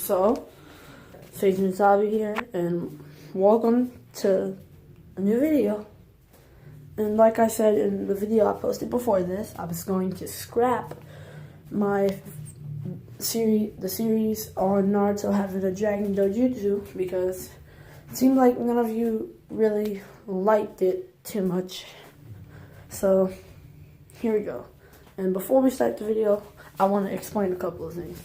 So, Sage Sabi here, and welcome to a new video. And like I said in the video I posted before this, I was going to scrap my the series on Naruto having a Dragon Dojutsu because it seemed like none of you really liked it too much. So, here we go. And before we start the video, I want to explain a couple of things.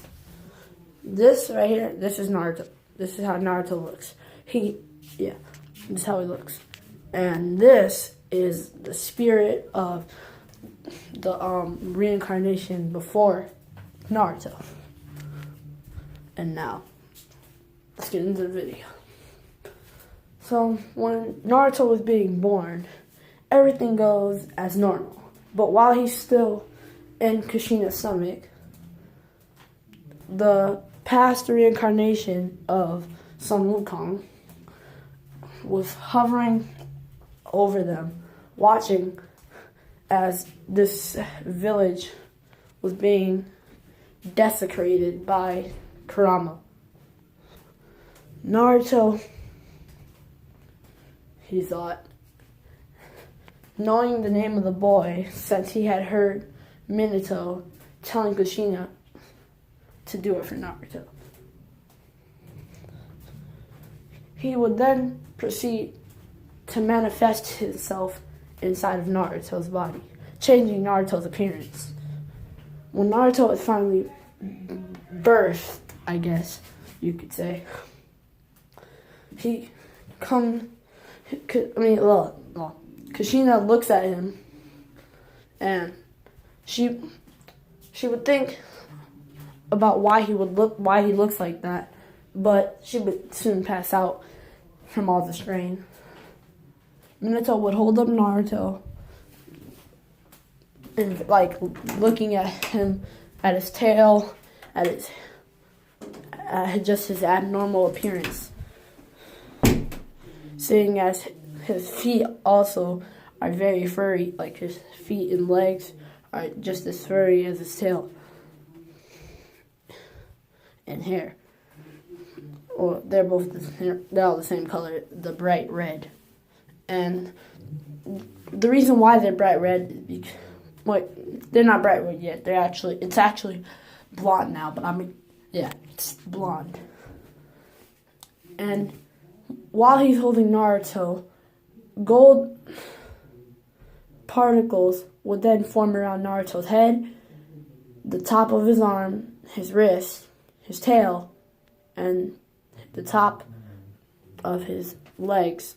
This right here, this is Naruto. This is how Naruto looks. This is how he looks. And this is the spirit of the reincarnation before Naruto. And now, let's get into the video. So, when Naruto was being born, everything goes as normal. But while he's still in Kushina's stomach, the past reincarnation of sun-wukong was hovering over them, watching as this village was being desecrated by Kurama. Naruto, he thought, knowing the name of the boy, since he had heard Minato telling Kushina to do it for Naruto, he would then proceed to manifest himself inside of Naruto's body, changing Naruto's appearance. When Naruto was finally birthed, I guess you could say, Kushina looks at him, and she would think about why he looks like that, but she would soon pass out from all the strain. Minato would hold up Naruto and looking at him, at his tail, at just his abnormal appearance, seeing as his feet also are very furry, like his feet and legs are just as furry as his tail and hair. Well, they're all the same color, the bright red. And the reason why they're bright red is because, they're not bright red yet. It's actually blonde now, but it's blonde. And while he's holding Naruto, gold particles would then form around Naruto's head, the top of his arm, his wrist, his tail, and the top of his legs,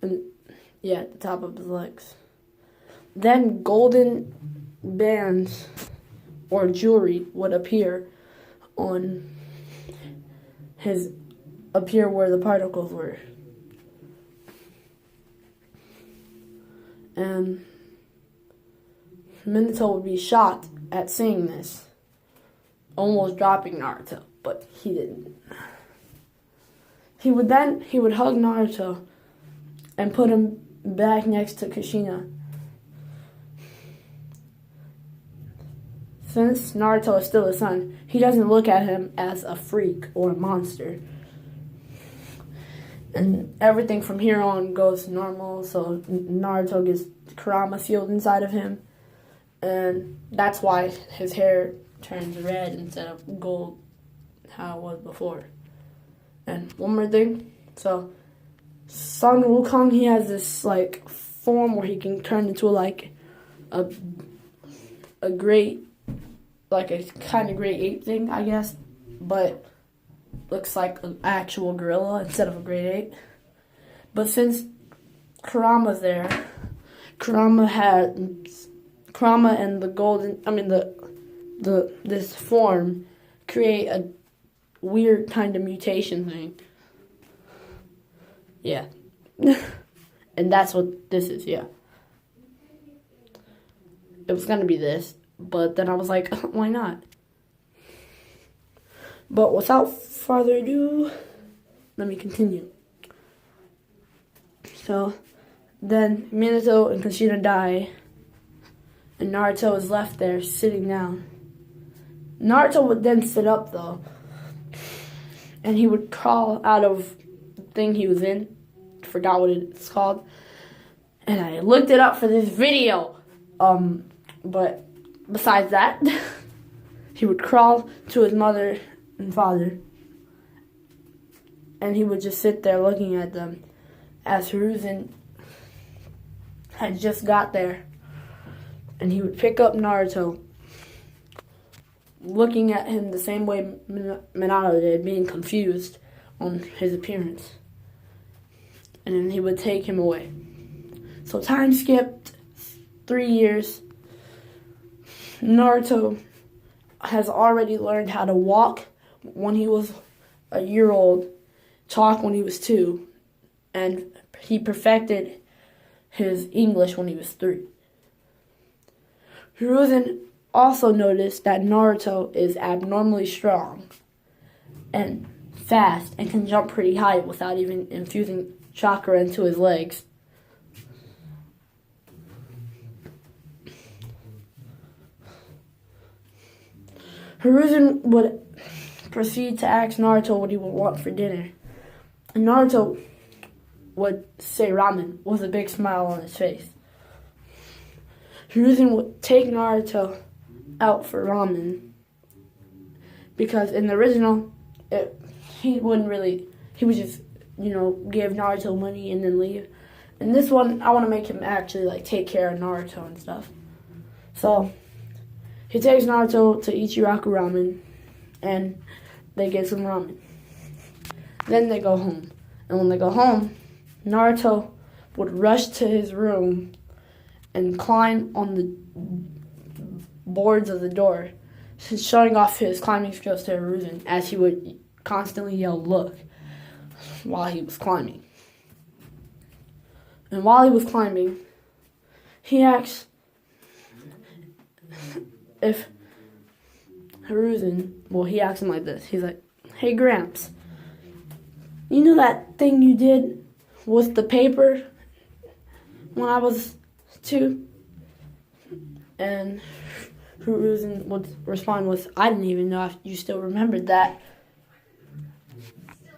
the top of his legs. Then golden bands or jewelry would appear where the particles were. And Minato would be shocked at seeing this, almost dropping Naruto, but he didn't. He would hug Naruto and put him back next to Kushina. Since Naruto is still his son, he doesn't look at him as a freak or a monster. And everything from here on goes normal, so Naruto gets Kurama sealed inside of him. And that's why his hair turns red instead of gold, how it was before. And one more thing, so Sun Wukong, he has this form where he can turn into a great, a kind of great ape thing, I guess, but looks like an actual gorilla instead of a great ape. But since Kurama's there, Kurama and this form create a weird kind of mutation thing. Yeah. And that's what this is, yeah. It was gonna be this, but then I was like, why not? But without further ado, let me continue. So, then Minato and Kushina die, and Naruto is left there sitting down. Naruto would then sit up though, and he would crawl out of the thing he was in. Forgot what it's called. And I looked it up for this video. But besides that, he would crawl to his mother and father, and he would just sit there looking at them as Hiruzen had just got there. And he would pick up Naruto, looking at him the same way Minato did, being confused on his appearance. And then he would take him away. So time skipped 3 years. Naruto has already learned how to walk when he was a year old, talk when he was 2, and he perfected his English when he was 3. Hiruzen also noticed that Naruto is abnormally strong and fast and can jump pretty high without even infusing chakra into his legs. Hiruzen would proceed to ask Naruto what he would want for dinner. And Naruto would say ramen with a big smile on his face. Hiruzen would take Naruto out for ramen because in the original, he would just, give Naruto money and then leave. In this one, I want to make him actually take care of Naruto and stuff. So he takes Naruto to Ichiraku Ramen, and they get some ramen. Then they go home. And when they go home, Naruto would rush to his room and climb on the boards of the door, showing off his climbing skills to Hiruzen, as he would constantly yell, "Look," while he was climbing. And while he was climbing, he asked if he asked him like this. He's like, "Hey, Gramps, you know that thing you did with the paper when I was 2? And Hiruzen would respond with, "I didn't even know if you still remembered that."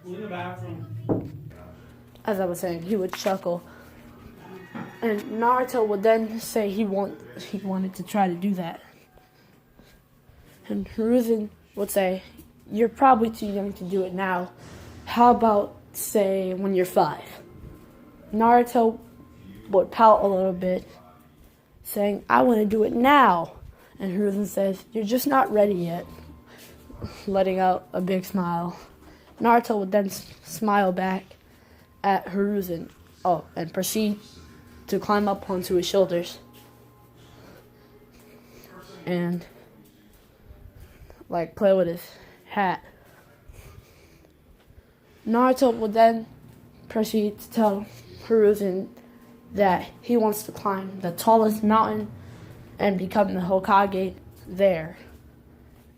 In the bathroom. As I was saying, he would chuckle. And Naruto would then say he wanted to try to do that. And Hiruzen would say, "You're probably too young to do it now. How about, say, when you're 5? Naruto would pout a little bit, saying, "I want to do it now." And Hiruzen says, "You're just not ready yet," letting out a big smile. Naruto would then smile back at Hiruzen, and proceed to climb up onto his shoulders and play with his hat. Naruto would then proceed to tell Hiruzen that he wants to climb the tallest mountain and become the Hokage there.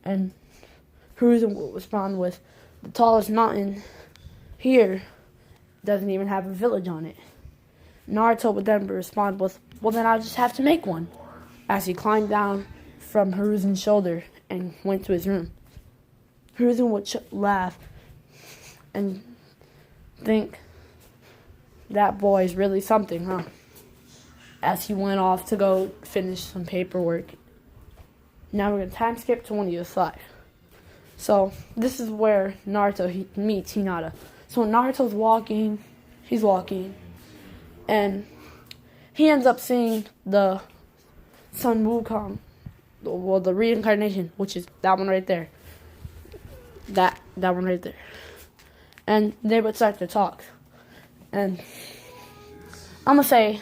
And Hiruzen would respond with, "The tallest mountain here doesn't even have a village on it." Naruto would then respond with, "Well, then I'll just have to make one," as he climbed down from Hiruzen's shoulder and went to his room. Hiruzen would laugh and think, "That boy is really something, huh?" as he went off to go finish some paperwork. Now we're going to time skip to when he was 5. So this is where Naruto meets Hinata. So when Naruto's he's walking, and he ends up seeing the sun-wukong, the reincarnation, which is that one right there. That one right there. And they would start to talk. And I'm going to say,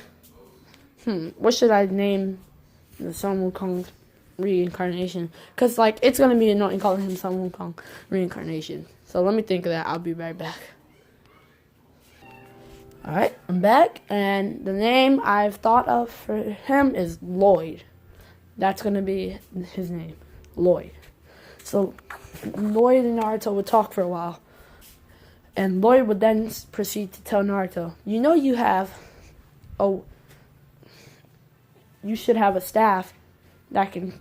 what should I name the sun-wukong's reincarnation? Because, it's going to be annoying calling him sun-wukong reincarnation. So let me think of that. I'll be right back. Alright, I'm back. And the name I've thought of for him is Lloyd. That's going to be his name. Lloyd. So Lloyd and Naruto would talk for a while. And Lloyd would then proceed to tell Naruto, you should have a staff that can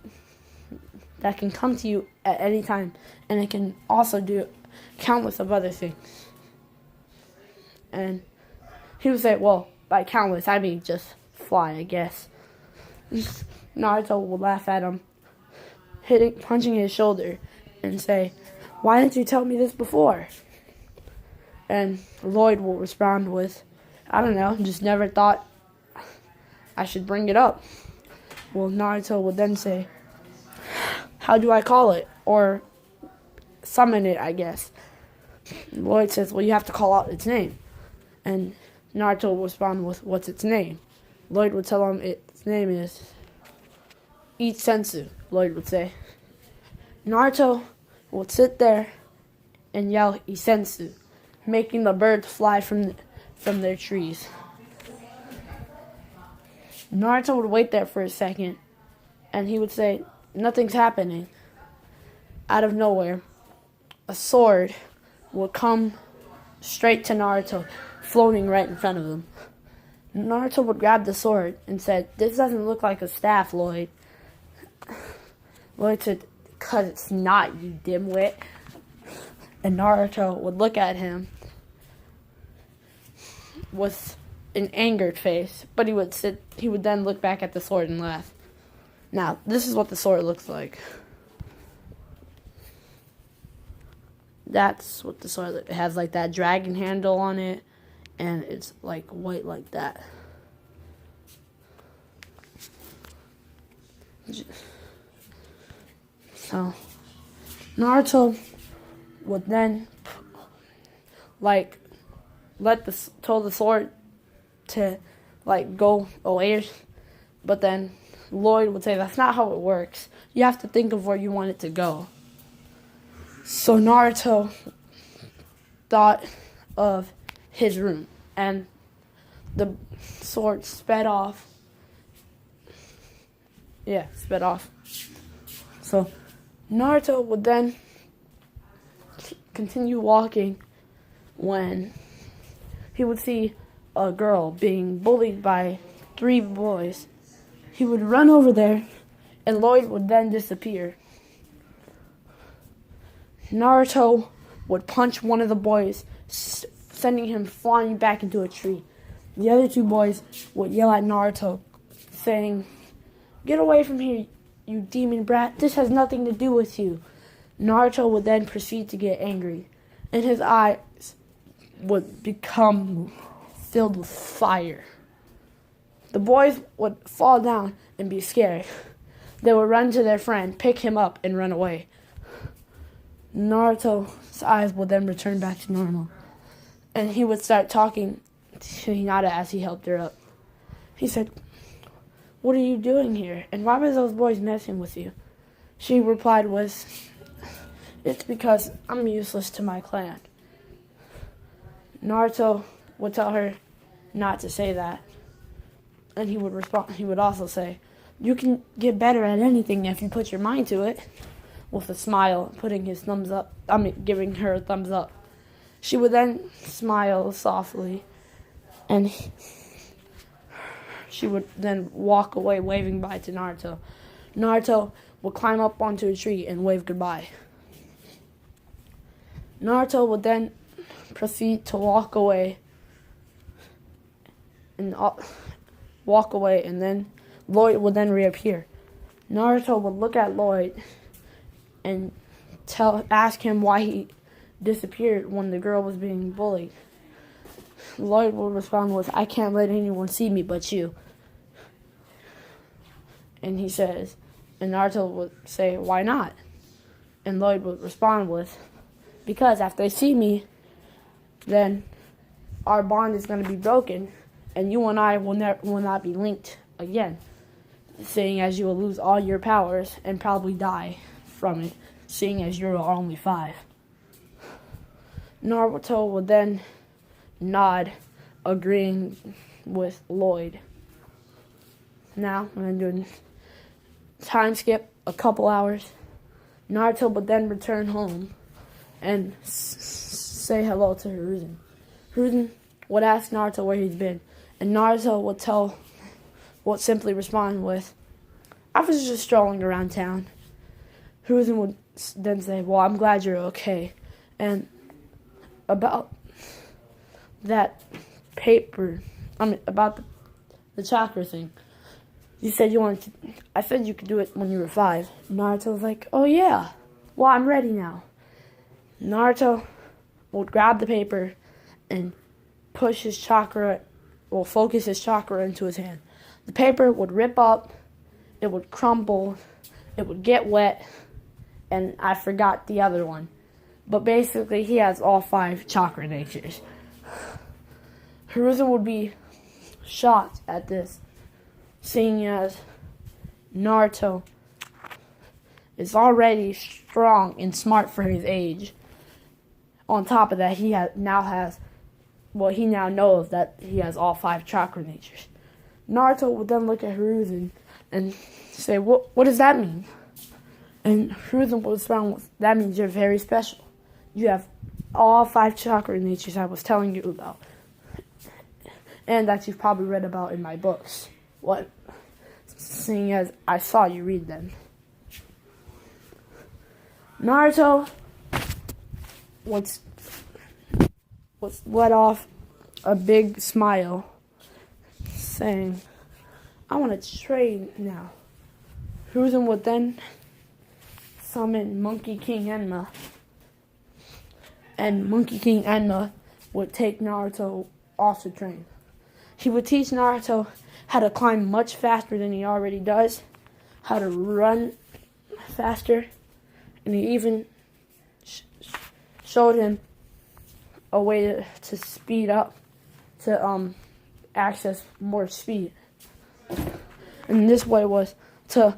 come to you at any time, and it can also do countless of other things. And he would say, well, by countless, I mean just fly, I guess. Naruto would laugh at him, punching his shoulder, and say, why didn't you tell me this before? And Lloyd will respond with, I don't know, just never thought I should bring it up. Well, Naruto would then say, how do I call it? Or summon it, I guess. Lloyd says, well, you have to call out its name. And Naruto will respond with, what's its name? Lloyd would tell him its name is Eat Sensu, Lloyd would say. Naruto would sit there and yell Isensu, making the birds fly from their trees. Naruto would wait there for a second, and he would say, nothing's happening. Out of nowhere, a sword would come straight to Naruto, floating right in front of him. Naruto would grab the sword and said, this doesn't look like a staff, Lloyd. Lloyd said, because it's not, you dimwit. And Naruto would look at him with an angered face, but he would then look back at the sword and laugh. Now, this is what the sword looks like. That's what the sword looks like. It has like that dragon handle on it, and it's like white like that. So, Naruto would then told the sword to go away, but then Lloyd would say that's not how it works. You have to think of where you want it to go. So Naruto thought of his room, and the sword sped off. Yeah, sped off. So Naruto would then continue walking when he would see a girl being bullied by 3 boys. He would run over there, and Lloyd would then disappear. Naruto would punch one of the boys, sending him flying back into a tree. The other 2 boys would yell at Naruto, saying, get away from here, you demon brat. This has nothing to do with you. Naruto would then proceed to get angry, and his eyes would become filled with fire. The boys would fall down and be scared. They would run to their friend, pick him up, and run away. Naruto's eyes would then return back to normal, and he would start talking to Hinata as he helped her up. He said, what are you doing here? And why were those boys messing with you? She replied with, it's because I'm useless to my clan. Naruto would tell her not to say that. And he would respond. He would also say, you can get better at anything if you put your mind to it. With a smile, putting his thumbs up. Giving her a thumbs up. She would then smile softly, and she would then walk away, waving bye to Naruto. Naruto would climb up onto a tree and wave goodbye. Naruto would then proceed to walk away, and then Lloyd would then reappear. Naruto would look at Lloyd and ask him why he disappeared when the girl was being bullied. Lloyd would respond with, I can't let anyone see me but you. And Naruto would say, why not? And Lloyd would respond with, because after they see me, then our bond is going to be broken, and you and I will not be linked again, seeing as you will lose all your powers and probably die from it, seeing as you're only 5. Naruto would then nod, agreeing with Lloyd. Now, I'm going to do a time skip, a couple hours. Naruto would then return home and say hello to Hiruzen. Hiruzen would ask Naruto where he's been, and Naruto would simply respond with, I was just strolling around town. Hiruzen would then say, well, I'm glad you're okay. And about that paper, about the chakra thing. You said you wanted to, I said you could do it when you were 5. Naruto was like, oh yeah, well I'm ready now. Naruto would grab the paper and focus his chakra into his hand. The paper would rip up, it would crumble, it would get wet, and I forgot the other one. But basically, he has all 5 chakra natures. Hiruzen would be shocked at this, seeing as Naruto is already strong and smart for his age. On top of that, he now knows that he has all 5 chakra natures. Naruto would then look at Hiruzen and say, what does that mean? And Hiruzen would respond with, that means you're very special. You have all 5 chakra natures I was telling you about. And that you've probably read about in my books. Seeing as I saw you read them. Naruto was let off a big smile, saying, I want to train now. Hiruzen would then summon Monkey King Enma, and Monkey King Enma would take Naruto off to train. He would teach Naruto how to climb much faster than he already does, how to run faster, and he even showed him a way to speed up, to access more speed. And this way was to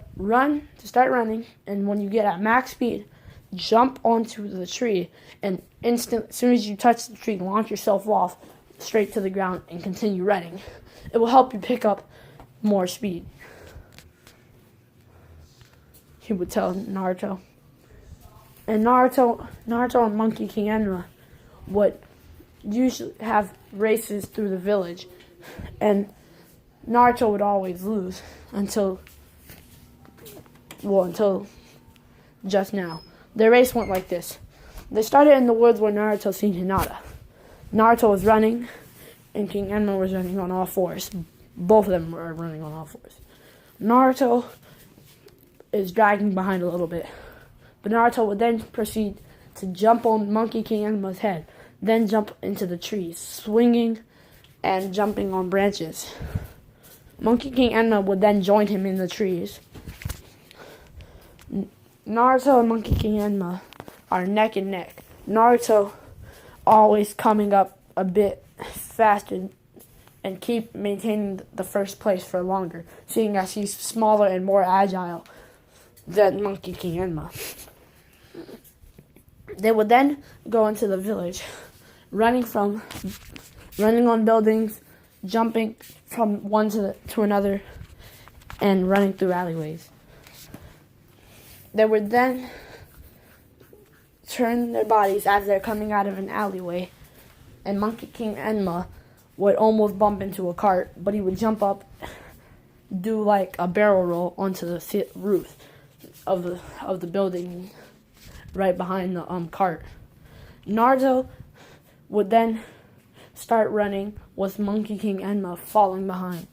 start running, and when you get at max speed, jump onto the tree, and as soon as you touch the tree, launch yourself off straight to the ground and continue running. It will help you pick up more speed, he would tell Naruto. And Naruto and Monkey King Enma would usually have races through the village, and Naruto would always lose until just now. Their race went like this. They started in the woods where Naruto seen Hinata. Naruto was running, and King Enma was running on all 4s. Both of them were running on all 4s. Naruto is dragging behind a little bit. But Naruto would then proceed to jump on Monkey King Enma's head, then jump into the trees, swinging and jumping on branches. Monkey King Enma would then join him in the trees. Naruto and Monkey King Enma are neck and neck. Naruto always coming up a bit faster and keep maintaining the first place for longer, seeing as he's smaller and more agile than Monkey King Enma. They would then go into the village, running on buildings, jumping from one to another, and running through alleyways. They would then turn their bodies as they're coming out of an alleyway, and Monkey King Enma would almost bump into a cart, but he would jump up, do like a barrel roll onto the roof of the building right behind the cart. Naruto would then start running with Monkey King Enma falling behind.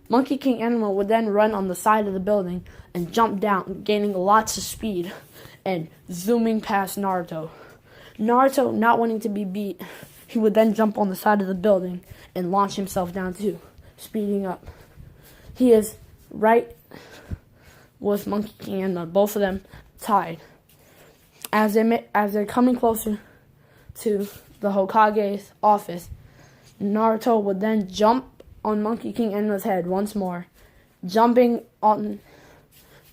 Monkey King Enma would then run on the side of the building and jump down, gaining lots of speed and zooming past Naruto. Naruto, not wanting to be beat, he would then jump on the side of the building and launch himself down too, speeding up. He is right with Monkey King Enma, both of them tied. As they're coming closer to the Hokage's office, Naruto would then jump on Monkey King Enma's head once more, jumping on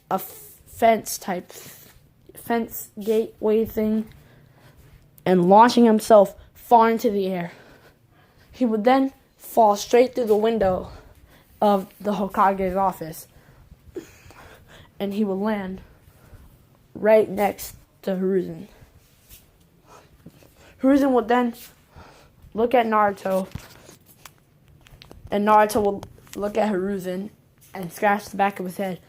a fence gateway thing, and launching himself far into the air. He would then fall straight through the window of the Hokage's office, and he would land right next to Hiruzen. Hiruzen would then look at Naruto, and Naruto would look at Hiruzen and scratch the back of his head.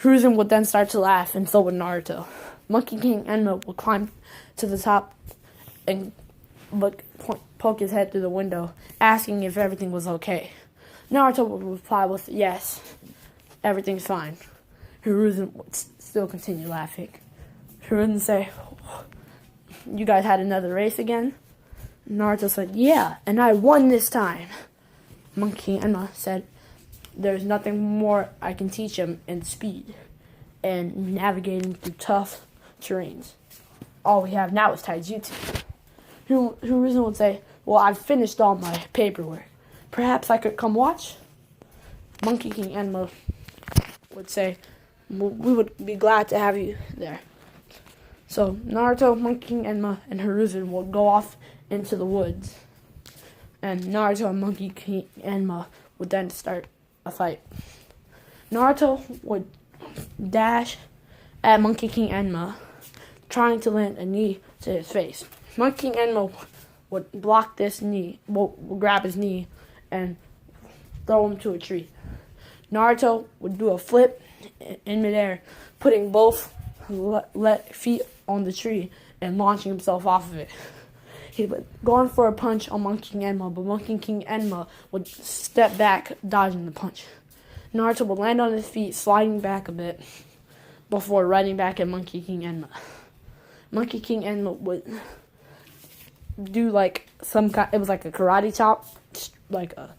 Hiruzen would then start to laugh, and so would Naruto. Monkey King Enma would climb to the top and poke his head through the window, asking if everything was okay. Naruto would reply with, yes, everything's fine. Hiruzen would still continue laughing. Hiruzen would say, you guys had another race again? Naruto said, yeah, and I won this time. Monkey King Enma said, there's nothing more I can teach him in speed and navigating through tough terrains. All we have now is taijutsu. Hiruzen would say, well, I've finished all my paperwork. Perhaps I could come watch? Monkey King Enma would say, we would be glad to have you there. So Naruto, Monkey King Enma, and Hiruzen would go off into the woods. And Naruto and Monkey King Enma would then start a fight. Naruto would dash at Monkey King Enma, trying to land a knee to his face. Monkey King Enma would block this knee, would grab his knee, and throw him to a tree. Naruto would do a flip in midair, putting both feet on the tree and launching himself off of it. He would go on for a punch on Monkey King Enma, but Monkey King Enma would step back, dodging the punch. Naruto would land on his feet, sliding back a bit, before riding back at Monkey King Enma. Monkey King Enma would do like it was like a karate chop, like a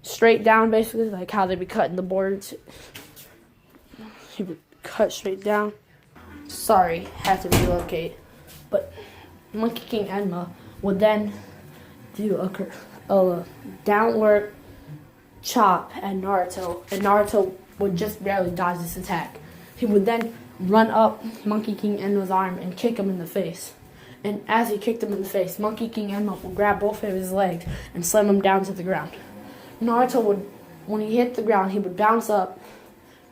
straight down basically, like how they be cutting the boards. He would cut straight down. Sorry, had to relocate. But Monkey King Enma would then do a downward chop at Naruto, and Naruto would just barely dodge this attack. He would then run up Monkey King Enma's arm and kick him in the face. And as he kicked him in the face, Monkey King Enma would grab both of his legs and slam him down to the ground. Naruto would, when he hit the ground, he would bounce up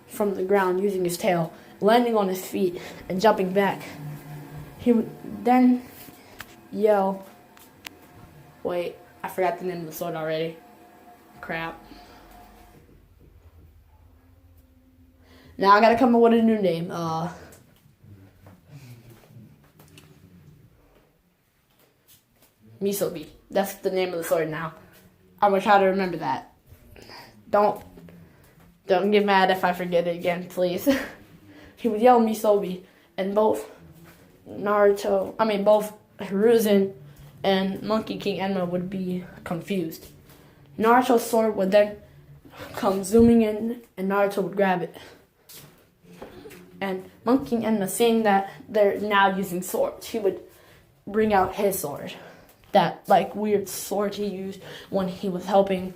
from the ground using his tail, landing on his feet and jumping back. He would then yell, wait, I forgot the name of the sword already. Crap. Now I gotta come up with a new name. Misobi. That's the name of the sword now. I'm gonna try to remember that. Don't get mad if I forget it again, please. He would yell Misobi, and both Hiruzen and Monkey King Enma would be confused. Naruto's sword would then come zooming in, and Naruto would grab it. And Monkey King Enma, seeing that they're now using swords, he would bring out his sword. That like weird sword he used when he was helping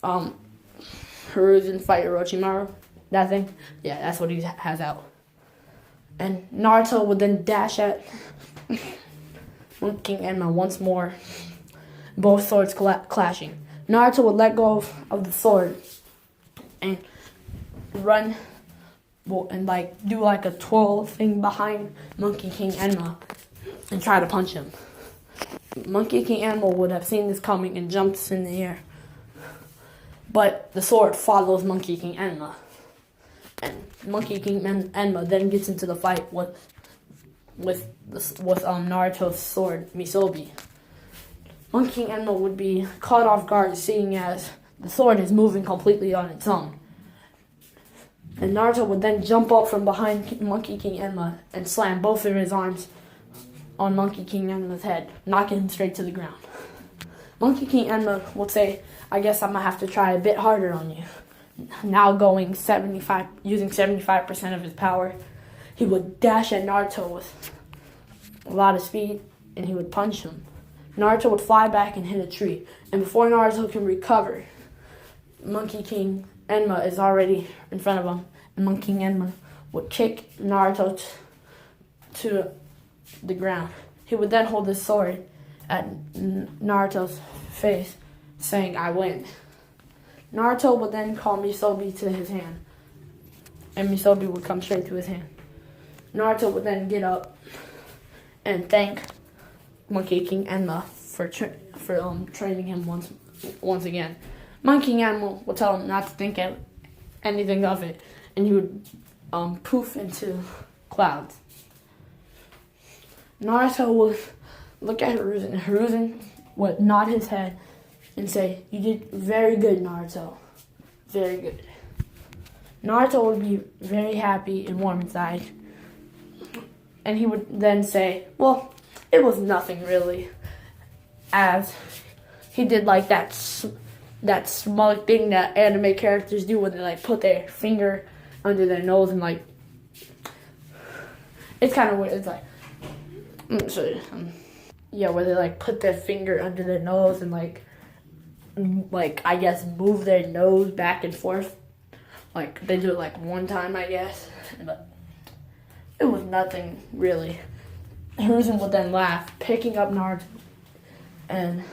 Hiruzen fight Orochimaru. That thing? Yeah, that's what he has out. And Naruto would then dash at Monkey King Enma once more, both swords clashing. Naruto would let go of the sword and run and like do like a twirl thing behind Monkey King Enma and try to punch him. Monkey King Enma would have seen this coming and jumps in the air. But the sword follows Monkey King Enma. And Monkey King Enma then gets into the fight with Naruto's sword, Misobi. Monkey King Enma would be caught off guard seeing as the sword is moving completely on its own. And Naruto would then jump up from behind Monkey King Enma and slam both of his arms on Monkey King Enma's head, knocking him straight to the ground. Monkey King Enma would say, I guess I'm going to have to try a bit harder on you. Now using 75% of his power, he would dash at Naruto with a lot of speed, and he would punch him. Naruto would fly back and hit a tree, and before Naruto can recover, Monkey King Enma is already in front of him, and Monkey King Enma would kick Naruto to the ground. He would then hold his sword at Naruto's face, saying, I win. Naruto would then call Misobi to his hand, and Misobi would come straight to his hand. Naruto would then get up and thank Monkey King Enma for training him once again. Monkey King Enma would tell him not to think anything of it, and he would poof into clouds. Naruto would look at Hiruzen, and Hiruzen would nod his head and say, "You did very good, Naruto. Very good." Naruto would be very happy and warm inside. And he would then say, "Well, it was nothing really." As he did like that smug thing that anime characters do when they like put their finger under their nose and like, it's kind of weird. It's like, where they like put their finger under their nose and like I guess move their nose back and forth. Like they do it like one time, I guess, but it was nothing really. Hiruzen would then laugh, picking up Naruto and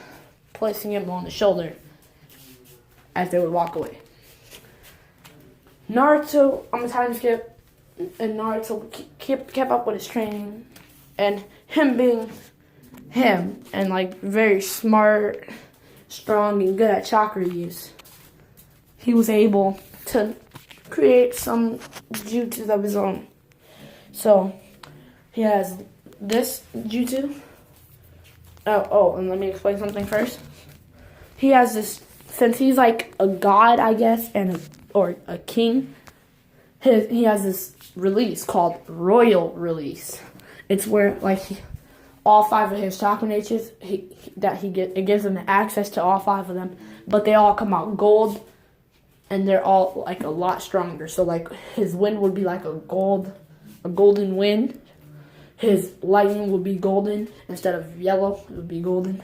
placing him on the shoulder as they would walk away. Naruto, I'm a time skip, and Naruto kept up with his training, and him being him and like very smart, strong, and good at chakra use, he was able to create some jutsus of his own. So he has this jutsu. And let me explain something first. He has this, since he's like a god, I guess, or a king. He has this release called Royal Release. It's where like all 5 of his chakra natures, it gives him access to all 5 of them, but they all come out gold, and they're all like a lot stronger. So like his wind would be like a golden wind. His lightning would be golden instead of yellow. It would be golden.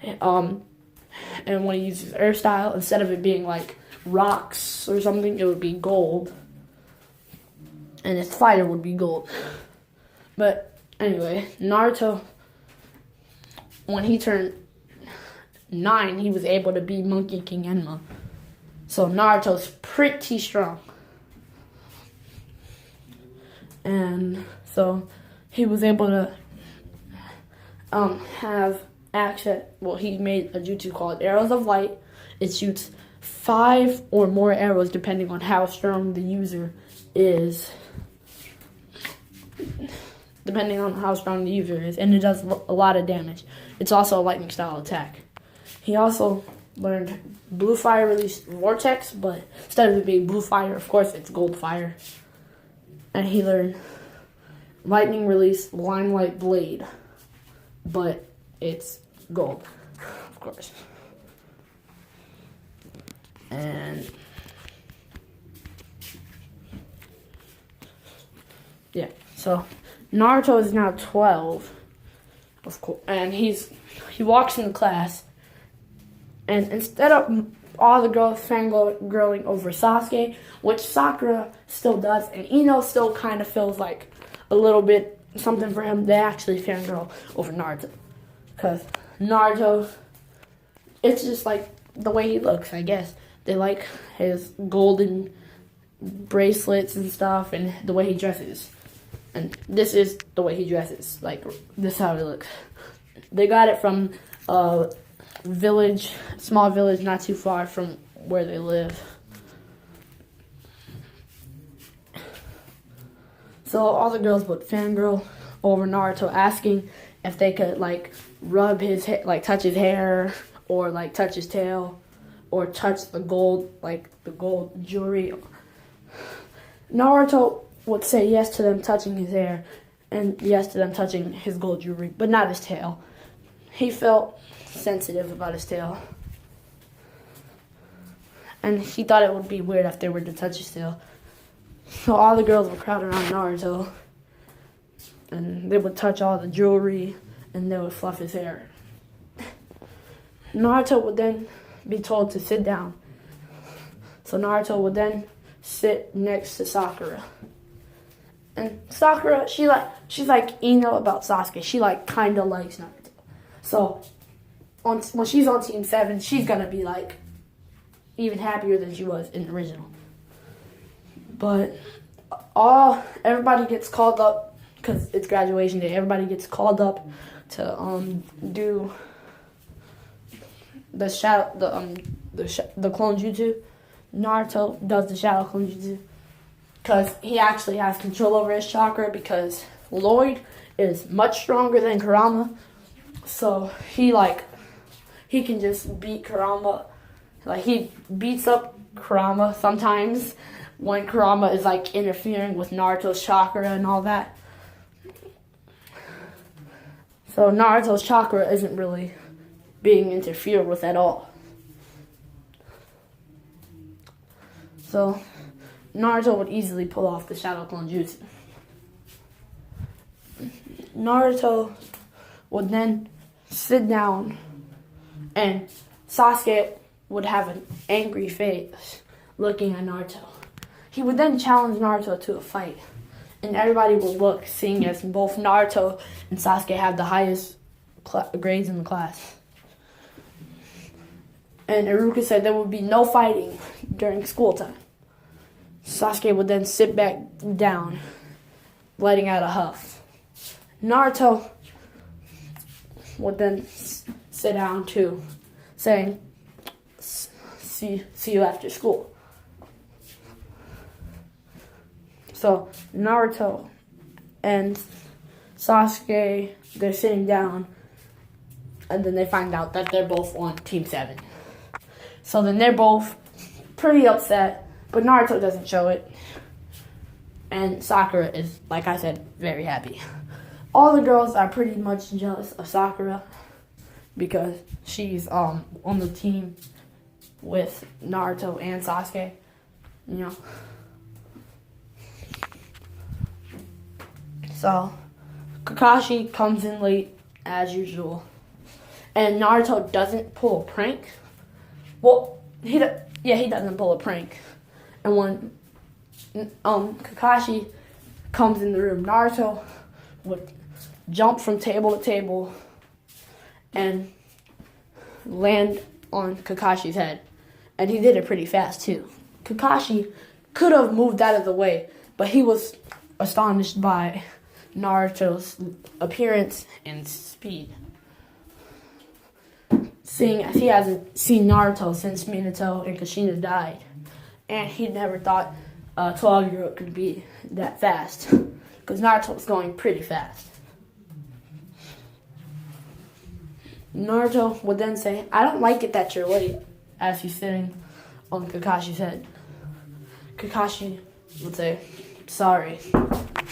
And when he uses earth style, instead of it being like rocks or something, it would be gold. And his fire would be gold. But anyway, Naruto, when he turned 9, he was able to be Monkey King Enma. So Naruto's pretty strong. And so he was able to have access. Well, he made a jutsu called Arrows of Light. It shoots 5 or more arrows depending on how strong the user is. Depending on how strong the user is, and it does a lot of damage. It's also a lightning style attack. He also learned Blue Fire Release Vortex, but instead of it being blue fire, of course, it's gold fire. And he learned Lightning Release Limelight Blade, but it's gold, of course. And yeah, so Naruto is now 12, of course, and he walks into class, and instead of all the girls fangirling over Sasuke, which Sakura still does, and Ino still kind of feels like a little bit something for him, they actually fangirl over Naruto. Because Naruto, it's just like the way he looks, I guess. They like his golden bracelets and stuff, and the way he dresses. And this is the way he dresses. Like, this is how he looks. They got it from a village, small village not too far from where they live. So all the girls would fangirl over Naruto, asking if they could like rub his hair, like touch his hair, or like touch his tail, or touch the gold jewelry. Naruto would say yes to them touching his hair, and yes to them touching his gold jewelry, but not his tail. He felt sensitive about his tail, and he thought it would be weird if they were to touch his tail. So all the girls would crowd around Naruto, and they would touch all the jewelry, and they would fluff his hair. Naruto would then be told to sit down. So Naruto would then sit next to Sakura. And Sakura, she's like Ino about Sasuke. She like kind of likes Naruto. So when she's on Team 7, she's gonna be like even happier than she was in the original. But everybody gets called up because it's graduation day. Everybody gets called up to do the clone jutsu. Naruto does the shadow clone jutsu because he actually has control over his chakra, because Lloyd is much stronger than Kurama. So he can just beat Kurama. Like he beats up Kurama sometimes when Kurama is like interfering with Naruto's chakra and all that. So Naruto's chakra isn't really being interfered with at all. So Naruto would easily pull off the Shadow Clone Jutsu. Naruto would then sit down and Sasuke would have an angry face looking at Naruto. He would then challenge Naruto to a fight. And everybody would look, seeing as both Naruto and Sasuke have the highest grades in the class. And Iruka said there would be no fighting during school time. Sasuke would then sit back down, letting out a huff. Naruto would then sit down too, saying, see you after school. So Naruto and Sasuke, they're sitting down, and then they find out that they're both on Team 7. So then they're both pretty upset, but Naruto doesn't show it. And Sakura is, like I said, very happy. All the girls are pretty much jealous of Sakura because she's on the team with Naruto and Sasuke, you know. So Kakashi comes in late as usual, and Naruto doesn't pull a prank. Well, he doesn't pull a prank. And when Kakashi comes in the room, Naruto would jump from table to table and land on Kakashi's head. And he did it pretty fast too. Kakashi could have moved out of the way, but he was astonished by Naruto's appearance and speed, seeing as he hasn't seen Naruto since Minato and Kushina died, and he never thought a 12-year-old could be that fast, because Naruto was going pretty fast. Naruto would then say, "I don't like it that you're late," as he's sitting on Kakashi's head. Kakashi would say, "Sorry."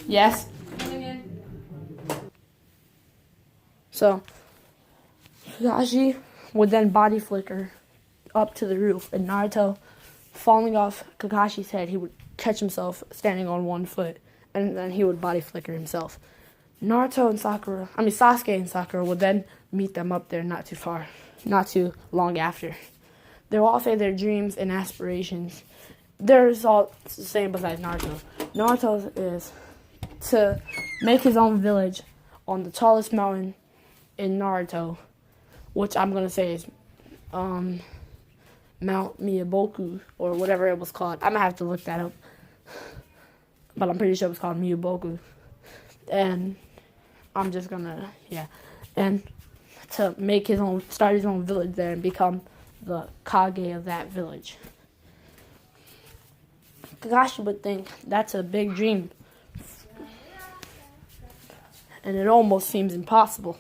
Yes? So Kakashi would then body flicker up to the roof, and Naruto, falling off Kakashi's head, he would catch himself standing on one foot, and then he would body flicker himself. Sasuke and Sakura would then meet them up there not too long after. They will all say their dreams and aspirations. Theirs all the same besides Naruto. Naruto's is to make his own village on the tallest mountain in Naruto, which I'm going to say is Mount Miyaboku, or whatever it was called. I'm going to have to look that up, but I'm pretty sure it was called Miyaboku. And I'm just going to, and to start his own village there and become the Kage of that village. Kakashi would think that's a big dream, and it almost seems impossible.